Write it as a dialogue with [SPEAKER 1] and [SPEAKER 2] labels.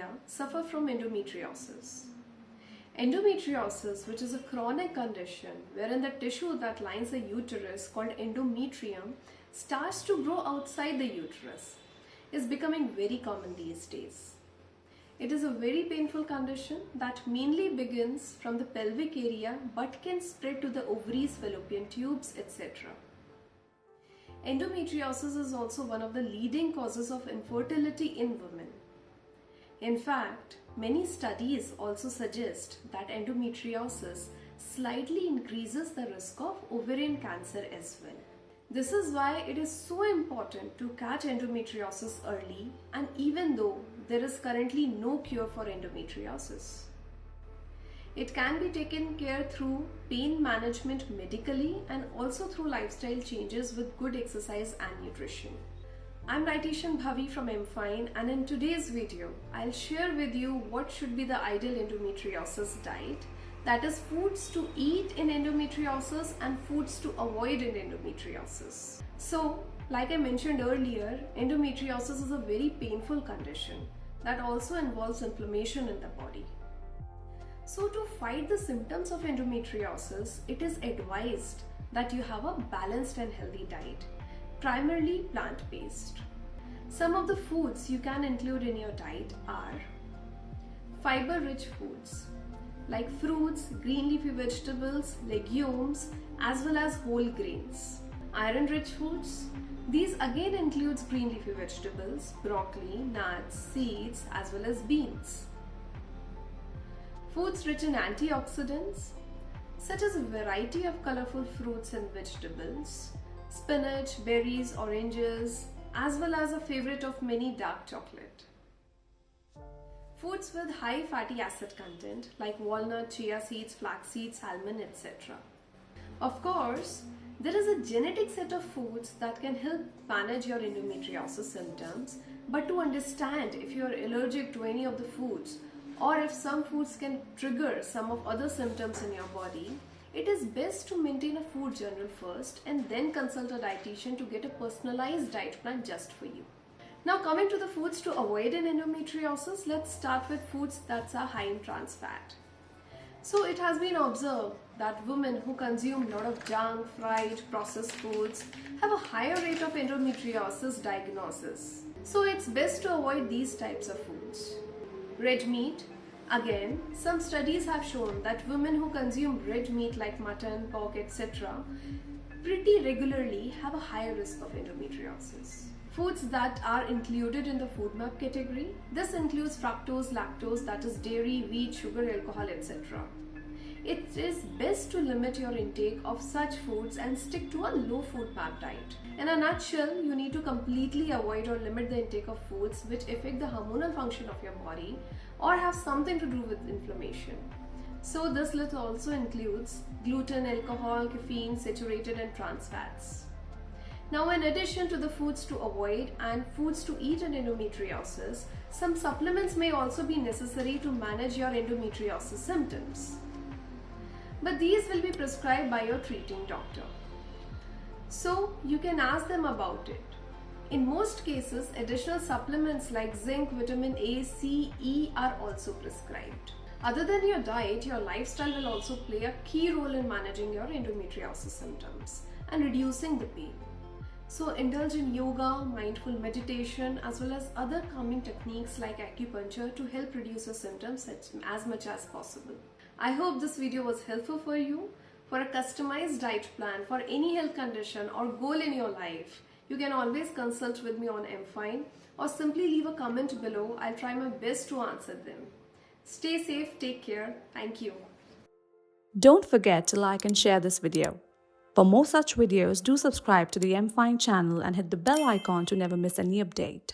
[SPEAKER 1] India suffer from endometriosis. Endometriosis, which is a chronic condition wherein the tissue that lines the uterus called endometrium starts to grow outside the uterus, is becoming very common these days. It is a very painful condition that mainly begins from the pelvic area but can spread to the ovaries, fallopian tubes, etc. Endometriosis is also one of the leading causes of infertility in women. In fact, many studies also suggest that endometriosis slightly increases the risk of ovarian cancer as well. This is why it is so important to catch endometriosis early, and even though there is currently no cure for endometriosis. It can be taken care through pain management medically and also through lifestyle changes with good exercise and nutrition. I'm dietitian Bhavi from MFine, and in today's video, I'll share with you what should be the ideal endometriosis diet, that is foods to eat in endometriosis and foods to avoid in endometriosis. So, like I mentioned earlier, endometriosis is a very painful condition that also involves inflammation in the body. So to fight the symptoms of endometriosis, it is advised that you have a balanced and healthy diet, primarily plant-based. Some of the foods you can include in your diet are fiber-rich foods like fruits, green leafy vegetables, legumes, as well as whole grains. Iron-rich foods, these again includes green leafy vegetables, broccoli, nuts, seeds, as well as beans. Foods rich in antioxidants, such as a variety of colorful fruits and vegetables, spinach, berries, oranges, as well as a favorite of many, dark chocolate. Foods with high fatty acid content like walnut, chia seeds, flax seeds, almond, etc. Of course, there is a genetic set of foods that can help manage your endometriosis symptoms, but to understand if you are allergic to any of the foods or if some foods can trigger some of other symptoms in your body, it is best to maintain a food journal first and then consult a dietitian to get a personalized diet plan just for you. Now coming to the foods to avoid in endometriosis, let's start with foods that are high in trans fat. So it has been observed that women who consume a lot of junk, fried, processed foods have a higher rate of endometriosis diagnosis. So it's best to avoid these types of foods. Red meat. Again, some studies have shown that women who consume red meat like mutton, pork, etc. pretty regularly have a higher risk of endometriosis. Foods that are included in the food map category. This includes fructose, lactose, that is dairy, wheat, sugar, alcohol, etc. It is best to limit your intake of such foods and stick to a low food map diet. In a nutshell, you need to completely avoid or limit the intake of foods which affect the hormonal function of your body or have something to do with inflammation. So this list also includes gluten, alcohol, caffeine, saturated and trans fats. Now, in addition to the foods to avoid and foods to eat in endometriosis, some supplements may also be necessary to manage your endometriosis symptoms. But these will be prescribed by your treating doctor. So you can ask them about it. In most cases, additional supplements like zinc, vitamin A, C, E are also prescribed. Other than your diet, your lifestyle will also play a key role in managing your endometriosis symptoms and reducing the pain. So indulge in yoga, mindful meditation, as well as other calming techniques like acupuncture to help reduce your symptoms as much as possible. I hope this video was helpful for you. For a customized diet plan for any health condition or goal in your life, you can always consult with me on MFine or simply leave a comment below. I'll try my best to answer them. Stay safe, take care. Thank you.
[SPEAKER 2] Don't forget to like and share this video. For more such videos, do subscribe to the MFine channel and hit the bell icon to never miss any update.